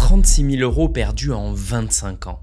36 000 € perdus en 25 ans.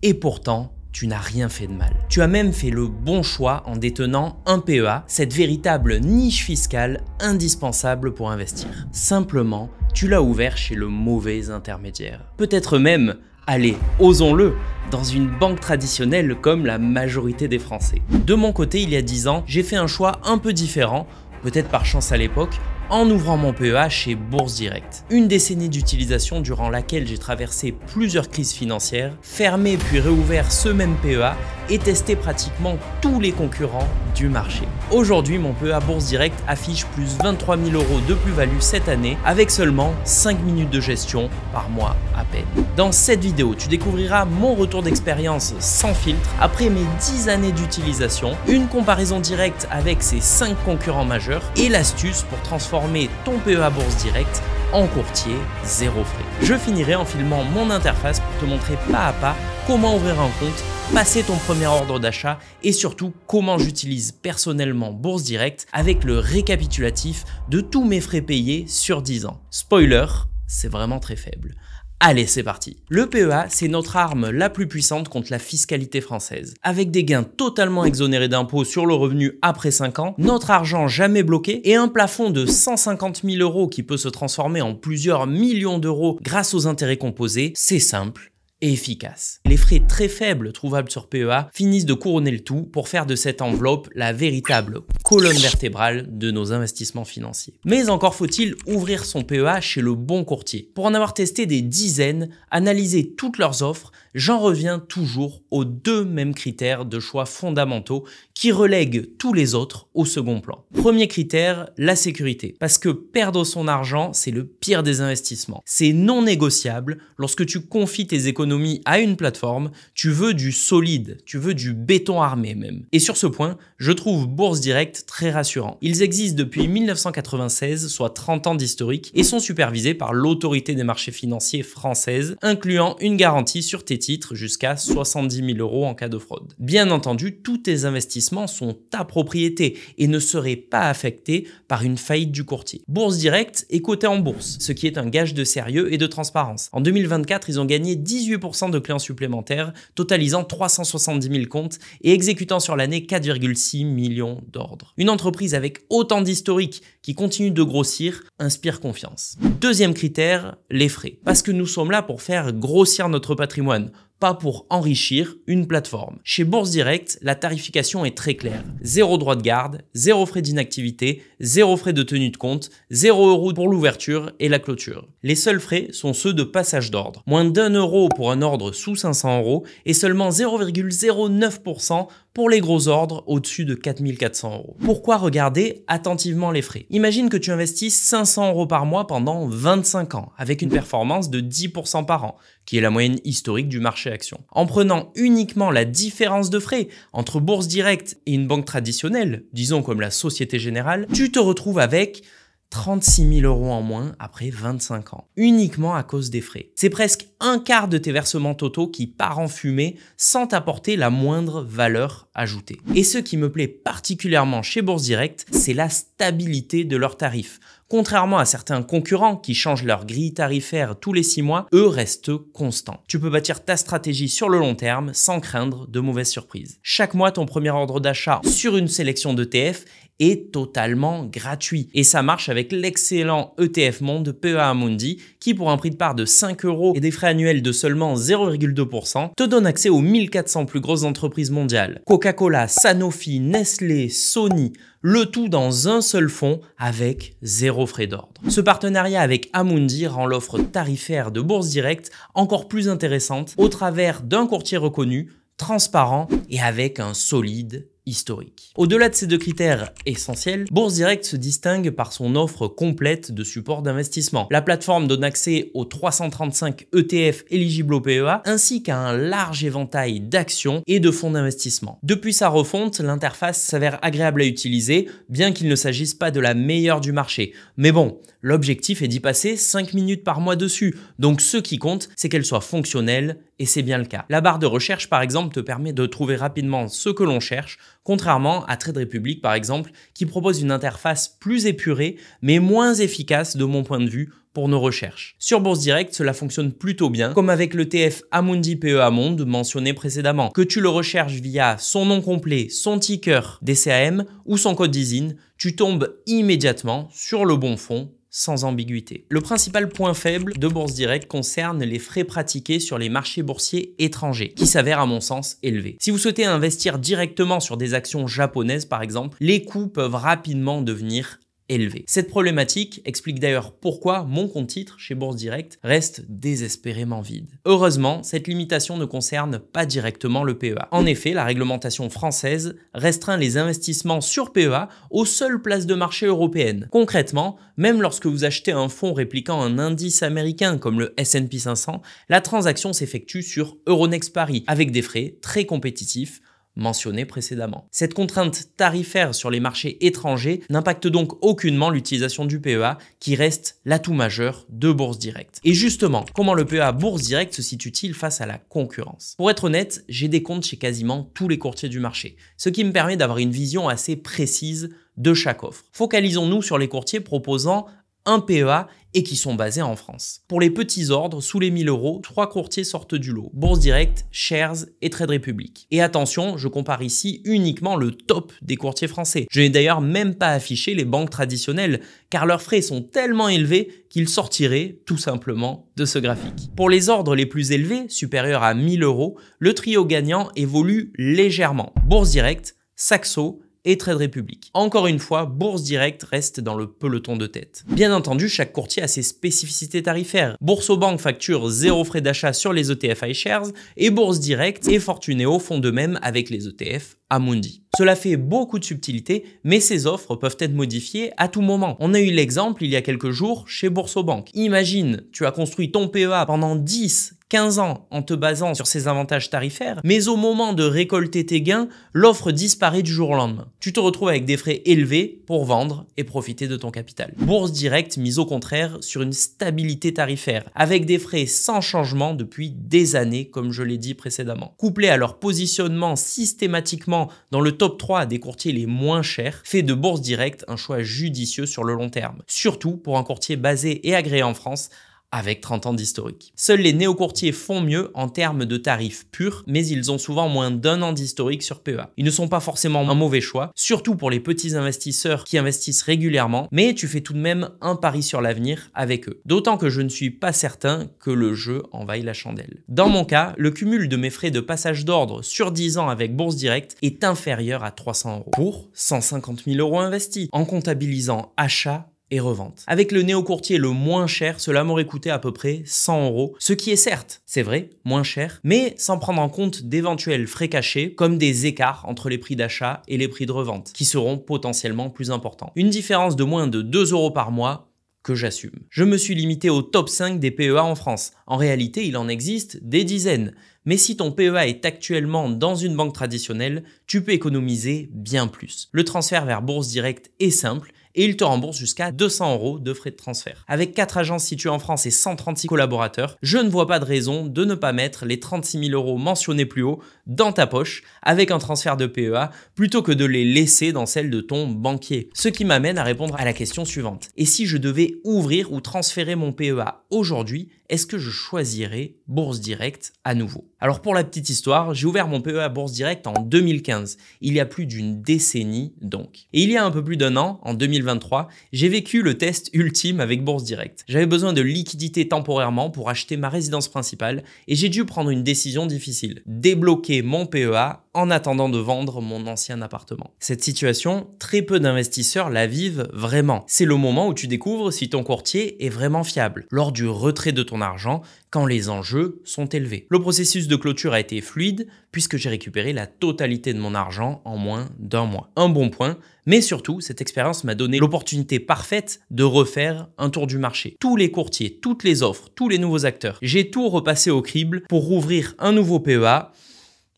Et pourtant, tu n'as rien fait de mal. Tu as même fait le bon choix en détenant un PEA, cette véritable niche fiscale indispensable pour investir. Simplement, tu l'as ouvert chez le mauvais intermédiaire. Peut-être même, allez, osons-le, dans une banque traditionnelle comme la majorité des Français. De mon côté, il y a 10 ans, j'ai fait un choix un peu différent, peut-être par chance à l'époque, en ouvrant mon PEA chez Bourse Direct. Une décennie d'utilisation durant laquelle j'ai traversé plusieurs crises financières, fermé puis réouvert ce même PEA et testé pratiquement tous les concurrents du marché. Aujourd'hui, mon PEA Bourse Direct affiche plus 23 000 € de plus-value cette année avec seulement 5 minutes de gestion par mois à peine. Dans cette vidéo, tu découvriras mon retour d'expérience sans filtre après mes 10 années d'utilisation, une comparaison directe avec ces 5 concurrents majeurs et l'astuce pour transformer ton PEA Bourse Direct en courtier zéro frais. Je finirai en filmant mon interface pour te montrer pas à pas comment ouvrir un compte, passer ton premier ordre d'achat et surtout comment j'utilise personnellement Bourse Direct avec le récapitulatif de tous mes frais payés sur 10 ans. Spoiler, c'est vraiment très faible. Allez, c'est parti. Le PEA, c'est notre arme la plus puissante contre la fiscalité française. Avec des gains totalement exonérés d'impôts sur le revenu après 5 ans, notre argent jamais bloqué et un plafond de 150 000 € qui peut se transformer en plusieurs millions d'euros grâce aux intérêts composés, c'est simple et efficace. Les frais très faibles trouvables sur PEA finissent de couronner le tout pour faire de cette enveloppe la véritable colonne vertébrale de nos investissements financiers. Mais encore faut-il ouvrir son PEA chez le bon courtier. Pour en avoir testé des dizaines, analyser toutes leurs offres, j'en reviens toujours aux deux mêmes critères de choix fondamentaux qui relèguent tous les autres au second plan. Premier critère, la sécurité. Parce que perdre son argent, c'est le pire des investissements. C'est non négociable. Lorsque tu confies tes économies à une plateforme, tu veux du solide, tu veux du béton armé même. Et sur ce point, je trouve Bourse Direct très rassurant. Ils existent depuis 1996, soit 30 ans d'historique, et sont supervisés par l'autorité des marchés financiers française, incluant une garantie sur tes titres jusqu'à 70 000 € en cas de fraude. Bien entendu, tous tes investissements sont ta propriété et ne seraient pas affectés par une faillite du courtier. Bourse Direct est coté en bourse, ce qui est un gage de sérieux et de transparence. En 2024, ils ont gagné 18% de clients supplémentaires, totalisant 370 000 comptes et exécutant sur l'année 4,6 millions d'ordres. Une entreprise avec autant d'historique qui continue de grossir inspire confiance. Deuxième critère, les frais. Parce que nous sommes là pour faire grossir notre patrimoine, pas pour enrichir une plateforme. Chez Bourse Direct, la tarification est très claire. 0 droit de garde, 0 frais d'inactivité, 0 frais de tenue de compte, 0 € pour l'ouverture et la clôture. Les seuls frais sont ceux de passage d'ordre. Moins d'1 € pour un ordre sous 500 € et seulement 0,09% pour les gros ordres au-dessus de 4 400 €. Pourquoi regarder attentivement les frais? Imagine que tu investisses 500 € par mois pendant 25 ans avec une performance de 10% par an, qui est la moyenne historique du marché action. En prenant uniquement la différence de frais entre Bourse Direct et une banque traditionnelle, disons comme la Société Générale, tu te retrouves avec 36 000 € en moins après 25 ans, uniquement à cause des frais. C'est presque un quart de tes versements totaux qui part en fumée sans t'apporter la moindre valeur ajoutée. Et ce qui me plaît particulièrement chez Bourse Direct, c'est la stabilité de leurs tarifs. Contrairement à certains concurrents qui changent leur grille tarifaire tous les 6 mois, eux restent constants. Tu peux bâtir ta stratégie sur le long terme sans craindre de mauvaises surprises. Chaque mois, ton premier ordre d'achat sur une sélection d'ETF est totalement gratuit. Et ça marche avec l'excellent ETF Monde PEA Amundi qui, pour un prix de part de 5 € et des frais annuels de seulement 0,2%, te donne accès aux 1400 plus grosses entreprises mondiales. Coca-Cola, Sanofi, Nestlé, Sony, le tout dans un seul fonds avec 0 frais d'ordre. Ce partenariat avec Amundi rend l'offre tarifaire de Bourse Direct encore plus intéressante au travers d'un courtier reconnu, transparent et avec un solide historique. Au-delà de ces deux critères essentiels, Bourse Direct se distingue par son offre complète de support d'investissement. La plateforme donne accès aux 335 ETF éligibles au PEA ainsi qu'à un large éventail d'actions et de fonds d'investissement. Depuis sa refonte, l'interface s'avère agréable à utiliser, bien qu'il ne s'agisse pas de la meilleure du marché. Mais bon, l'objectif est d'y passer 5 minutes par mois dessus, donc ce qui compte, c'est qu'elle soit fonctionnelle et c'est bien le cas. La barre de recherche, par exemple, te permet de trouver rapidement ce que l'on cherche, contrairement à Trade Republic, par exemple, qui propose une interface plus épurée, mais moins efficace de mon point de vue, pour nos recherches. Sur Bourse Direct, cela fonctionne plutôt bien, comme avec l'ETF Amundi PEA Monde mentionné précédemment. Que tu le recherches via son nom complet, son ticker DCAM ou son code d'ISIN, tu tombes immédiatement sur le bon fonds sans ambiguïté. Le principal point faible de Bourse Direct concerne les frais pratiqués sur les marchés boursiers étrangers, qui s'avèrent à mon sens élevés. Si vous souhaitez investir directement sur des actions japonaises par exemple, les coûts peuvent rapidement devenir élevé. Cette problématique explique d'ailleurs pourquoi mon compte titre chez Bourse Direct reste désespérément vide. Heureusement, cette limitation ne concerne pas directement le PEA. En effet, la réglementation française restreint les investissements sur PEA aux seules places de marché européennes. Concrètement, même lorsque vous achetez un fonds répliquant un indice américain comme le S&P 500, la transaction s'effectue sur Euronext Paris avec des frais très compétitifs mentionné précédemment. Cette contrainte tarifaire sur les marchés étrangers n'impacte donc aucunement l'utilisation du PEA qui reste l'atout majeur de Bourse Direct. Et justement, comment le PEA Bourse Direct se situe-t-il face à la concurrence? Pour être honnête, j'ai des comptes chez quasiment tous les courtiers du marché, ce qui me permet d'avoir une vision assez précise de chaque offre. Focalisons-nous sur les courtiers proposant un PEA et qui sont basés en France. Pour les petits ordres, sous les 1000 €, 3 courtiers sortent du lot: Bourse Direct, Shares et Trade Republic. Et attention, je compare ici uniquement le top des courtiers français. Je n'ai d'ailleurs même pas affiché les banques traditionnelles, car leurs frais sont tellement élevés qu'ils sortiraient tout simplement de ce graphique. Pour les ordres les plus élevés, supérieurs à 1000 €, le trio gagnant évolue légèrement: Bourse Direct, Saxo et Trade Republic. Encore une fois, Bourse Direct reste dans le peloton de tête. Bien entendu, chaque courtier a ses spécificités tarifaires. Boursobank facture 0 frais d'achat sur les ETF iShares et Bourse Direct et Fortuneo font de même avec les ETF Amundi. Cela fait beaucoup de subtilité, mais ces offres peuvent être modifiées à tout moment. On a eu l'exemple il y a quelques jours chez Boursobank. Imagine, tu as construit ton PEA pendant 10-15 ans en te basant sur ces avantages tarifaires, mais au moment de récolter tes gains, l'offre disparaît du jour au lendemain. Tu te retrouves avec des frais élevés pour vendre et profiter de ton capital. Bourse Direct mise au contraire sur une stabilité tarifaire, avec des frais sans changement depuis des années, comme je l'ai dit précédemment. Couplé à leur positionnement systématiquement dans le top 3 des courtiers les moins chers, fait de Bourse Direct un choix judicieux sur le long terme, surtout pour un courtier basé et agréé en France avec 30 ans d'historique. Seuls les néo-courtiers font mieux en termes de tarifs purs, mais ils ont souvent moins d'1 an d'historique sur PEA. Ils ne sont pas forcément un mauvais choix, surtout pour les petits investisseurs qui investissent régulièrement, mais tu fais tout de même un pari sur l'avenir avec eux. D'autant que je ne suis pas certain que le jeu en vaille la chandelle. Dans mon cas, le cumul de mes frais de passage d'ordre sur 10 ans avec Bourse Direct est inférieur à 300 € pour 150 000 € investis, en comptabilisant achat et revente. Avec le néo-courtier le moins cher, cela m'aurait coûté à peu près 100 €, ce qui est certes, c'est vrai, moins cher, mais sans prendre en compte d'éventuels frais cachés, comme des écarts entre les prix d'achat et les prix de revente, qui seront potentiellement plus importants. Une différence de moins de 2 € par mois que j'assume. Je me suis limité au top 5 des PEA en France. En réalité, il en existe des dizaines. Mais si ton PEA est actuellement dans une banque traditionnelle, tu peux économiser bien plus. Le transfert vers Bourse Direct est simple et il te rembourse jusqu'à 200 € de frais de transfert. Avec 4 agences situées en France et 136 collaborateurs, je ne vois pas de raison de ne pas mettre les 36 000 € mentionnés plus haut dans ta poche avec un transfert de PEA plutôt que de les laisser dans celle de ton banquier. Ce qui m'amène à répondre à la question suivante. Et si je devais ouvrir ou transférer mon PEA aujourd'hui, est-ce que je choisirais Bourse Direct à nouveau? Alors pour la petite histoire, j'ai ouvert mon PEA Bourse Direct en 2015, il y a plus d'une décennie donc. Et il y a un peu plus d'1 an, en 2023, j'ai vécu le test ultime avec Bourse Direct. J'avais besoin de liquidité temporairement pour acheter ma résidence principale et j'ai dû prendre une décision difficile: débloquer mon PEA en attendant de vendre mon ancien appartement. Cette situation, très peu d'investisseurs la vivent vraiment. C'est le moment où tu découvres si ton courtier est vraiment fiable, lors du retrait de ton argent quand les enjeux sont élevés. Le processus de clôture a été fluide puisque j'ai récupéré la totalité de mon argent en moins d'1 mois. Un bon point, mais surtout, cette expérience m'a donné l'opportunité parfaite de refaire un tour du marché. Tous les courtiers, toutes les offres, tous les nouveaux acteurs. J'ai tout repassé au crible pour rouvrir un nouveau PEA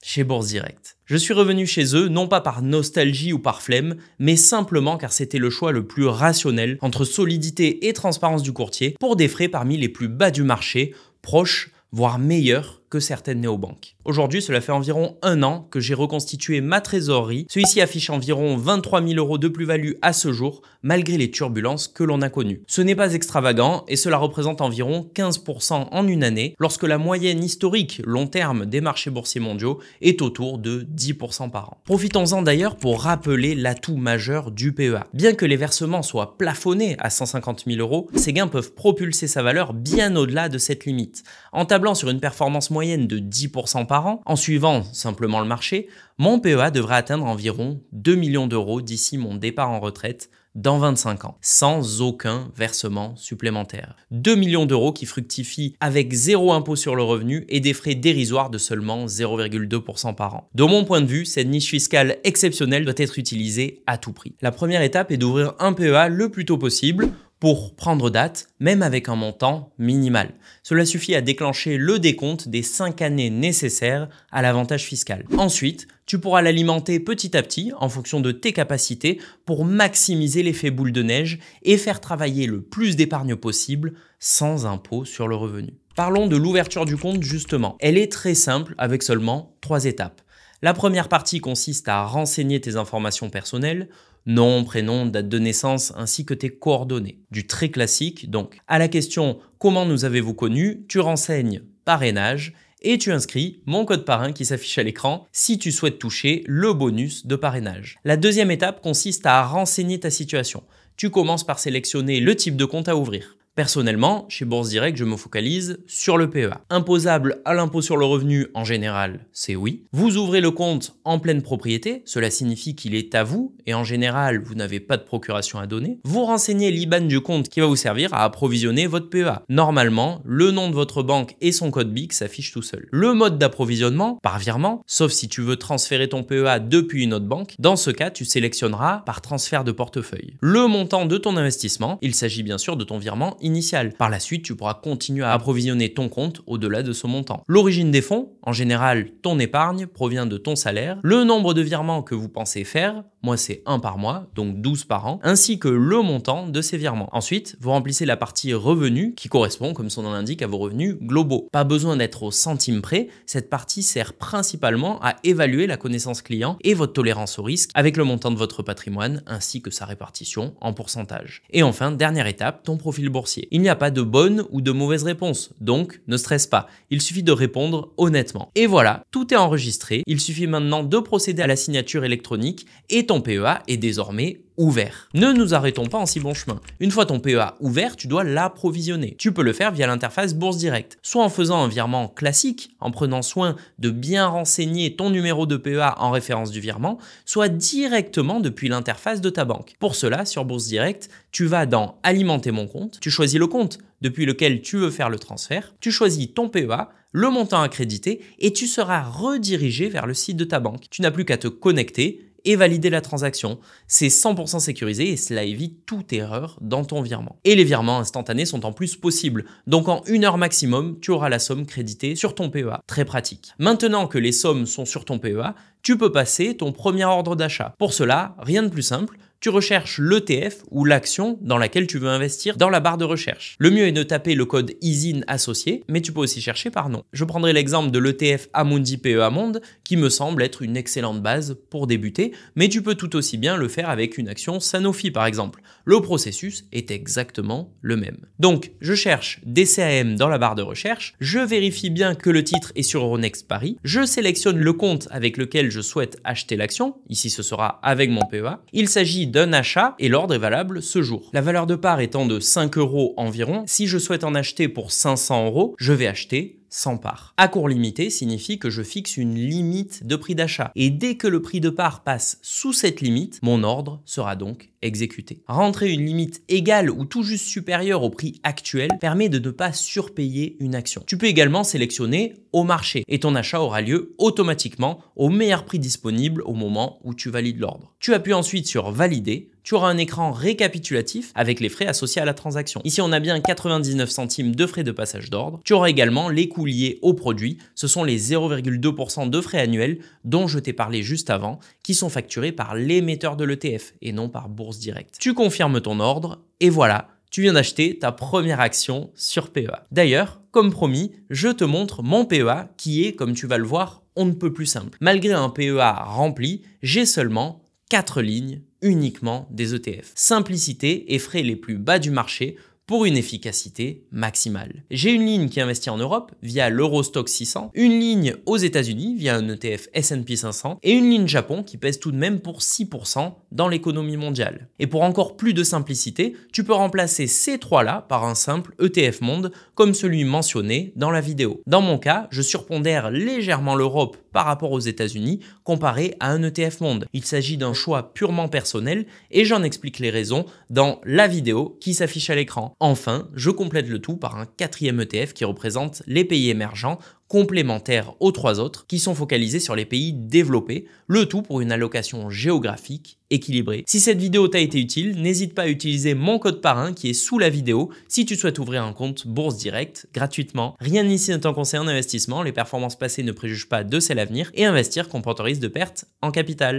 chez Bourse Direct. Je suis revenu chez eux, non pas par nostalgie ou par flemme, mais simplement car c'était le choix le plus rationnel entre solidité et transparence du courtier pour des frais parmi les plus bas du marché, proches, voire meilleurs que certaines néobanques. Aujourd'hui, cela fait environ 1 an que j'ai reconstitué ma trésorerie. Celui-ci affiche environ 23 000 € de plus-value à ce jour, malgré les turbulences que l'on a connues. Ce n'est pas extravagant et cela représente environ 15% en une année, lorsque la moyenne historique long terme des marchés boursiers mondiaux est autour de 10% par an. Profitons-en d'ailleurs pour rappeler l'atout majeur du PEA. Bien que les versements soient plafonnés à 150 000 €, ces gains peuvent propulser sa valeur bien au-delà de cette limite. En tablant sur une performance moyenne de 10% par an, en suivant simplement le marché, mon PEA devrait atteindre environ 2 millions € d'ici mon départ en retraite dans 25 ans, sans aucun versement supplémentaire. 2 millions € qui fructifient avec 0 impôt sur le revenu et des frais dérisoires de seulement 0,2% par an. De mon point de vue, cette niche fiscale exceptionnelle doit être utilisée à tout prix. La première étape est d'ouvrir un PEA le plus tôt possible pour prendre date, même avec un montant minimal. Cela suffit à déclencher le décompte des 5 années nécessaires à l'avantage fiscal. Ensuite, tu pourras l'alimenter petit à petit en fonction de tes capacités pour maximiser l'effet boule de neige et faire travailler le plus d'épargne possible sans impôt sur le revenu. Parlons de l'ouverture du compte justement. Elle est très simple avec seulement 3 étapes. La première partie consiste à renseigner tes informations personnelles, nom, prénom, date de naissance ainsi que tes coordonnées. Du très classique donc. À la question « Comment nous avez-vous connus ?», tu renseignes parrainage et tu inscris mon code parrain qui s'affiche à l'écran si tu souhaites toucher le bonus de parrainage. La deuxième étape consiste à renseigner ta situation. Tu commences par sélectionner le type de compte à ouvrir. Personnellement, chez Bourse Direct, je me focalise sur le PEA. Imposable à l'impôt sur le revenu, en général, c'est oui. Vous ouvrez le compte en pleine propriété, cela signifie qu'il est à vous et en général, vous n'avez pas de procuration à donner. Vous renseignez l'IBAN du compte qui va vous servir à approvisionner votre PEA. Normalement, le nom de votre banque et son code BIC s'affichent tout seul. Le mode d'approvisionnement, par virement, sauf si tu veux transférer ton PEA depuis une autre banque, dans ce cas, tu sélectionneras par transfert de portefeuille. Le montant de ton investissement, il s'agit bien sûr de ton virement initial. Par la suite, tu pourras continuer à approvisionner ton compte au-delà de ce montant. L'origine des fonds, en général, ton épargne provient de ton salaire. Le nombre de virements que vous pensez faire, moi c'est 1 par mois, donc 12 par an, ainsi que le montant de ces virements. Ensuite, vous remplissez la partie revenus qui correspond, comme son nom l'indique, à vos revenus globaux. Pas besoin d'être au centime près, cette partie sert principalement à évaluer la connaissance client et votre tolérance au risque avec le montant de votre patrimoine ainsi que sa répartition en pourcentage. Et enfin, dernière étape, ton profil boursier. Il n'y a pas de bonne ou de mauvaise réponse, donc ne stresse pas. Il suffit de répondre honnêtement. Et voilà, tout est enregistré. Il suffit maintenant de procéder à la signature électronique et ton PEA est désormais ouvert. Ne nous arrêtons pas en si bon chemin. Une fois ton PEA ouvert, tu dois l'approvisionner. Tu peux le faire via l'interface Bourse Direct, soit en faisant un virement classique, en prenant soin de bien renseigner ton numéro de PEA en référence du virement, soit directement depuis l'interface de ta banque. Pour cela, sur Bourse Direct, tu vas dans Alimenter mon compte, tu choisis le compte depuis lequel tu veux faire le transfert, tu choisis ton PEA, le montant à créditer et tu seras redirigé vers le site de ta banque. Tu n'as plus qu'à te connecter et valider la transaction. C'est 100% sécurisé et cela évite toute erreur dans ton virement. Et les virements instantanés sont en plus possibles. Donc en 1 heure maximum, tu auras la somme créditée sur ton PEA. Très pratique. Maintenant que les sommes sont sur ton PEA, tu peux passer ton premier ordre d'achat. Pour cela, rien de plus simple. Tu recherches l'ETF ou l'action dans laquelle tu veux investir dans la barre de recherche. Le mieux est de taper le code ISIN associé, mais tu peux aussi chercher par nom. Je prendrai l'exemple de l'ETF Amundi PEA Monde, qui me semble être une excellente base pour débuter, mais tu peux tout aussi bien le faire avec une action Sanofi par exemple. Le processus est exactement le même. Donc, je cherche DCAM dans la barre de recherche, je vérifie bien que le titre est sur Euronext Paris, je sélectionne le compte avec lequel je souhaite acheter l'action, ici ce sera avec mon PEA. Il s'agit d'un achat et l'ordre est valable ce jour. La valeur de part étant de 5 € environ, si je souhaite en acheter pour 500 €, je vais acheter 100 parts. Accord limité signifie que je fixe une limite de prix d'achat. Et dès que le prix de part passe sous cette limite, mon ordre sera donc exécuté. Rentrer une limite égale ou tout juste supérieure au prix actuel permet de ne pas surpayer une action. Tu peux également sélectionner au marché et ton achat aura lieu automatiquement au meilleur prix disponible au moment où tu valides l'ordre. Tu appuies ensuite sur valider. Tu auras un écran récapitulatif avec les frais associés à la transaction. Ici, on a bien 99 centimes de frais de passage d'ordre. Tu auras également les coûts liés au produit. Ce sont les 0,2% de frais annuels dont je t'ai parlé juste avant, qui sont facturés par l'émetteur de l'ETF et non par Bourse Direct. Tu confirmes ton ordre et voilà, tu viens d'acheter ta première action sur PEA. D'ailleurs, comme promis, je te montre mon PEA qui est, comme tu vas le voir, on ne peut plus simple. Malgré un PEA rempli, j'ai seulement 4 lignes uniquement des ETF. Simplicité et frais les plus bas du marché pour une efficacité maximale. J'ai une ligne qui investit en Europe via l'Eurostoxx 600, une ligne aux États-Unis via un ETF S&P 500 et une ligne Japon qui pèse tout de même pour 6% dans l'économie mondiale. Et pour encore plus de simplicité, tu peux remplacer ces trois-là par un simple ETF Monde comme celui mentionné dans la vidéo. Dans mon cas, je surpondère légèrement l'Europe par rapport aux États-Unis comparé à un ETF Monde. Il s'agit d'un choix purement personnel et j'en explique les raisons dans la vidéo qui s'affiche à l'écran. Enfin, je complète le tout par un 4e ETF qui représente les pays émergents complémentaires aux 3 autres qui sont focalisés sur les pays développés, le tout pour une allocation géographique équilibrée. Si cette vidéo t'a été utile, n'hésite pas à utiliser mon code parrain qui est sous la vidéo si tu souhaites ouvrir un compte Bourse Direct gratuitement. Rien ici ne t'en conseille en investissement, les performances passées ne préjugent pas de celles à venir et investir comporte risque de perte en capital.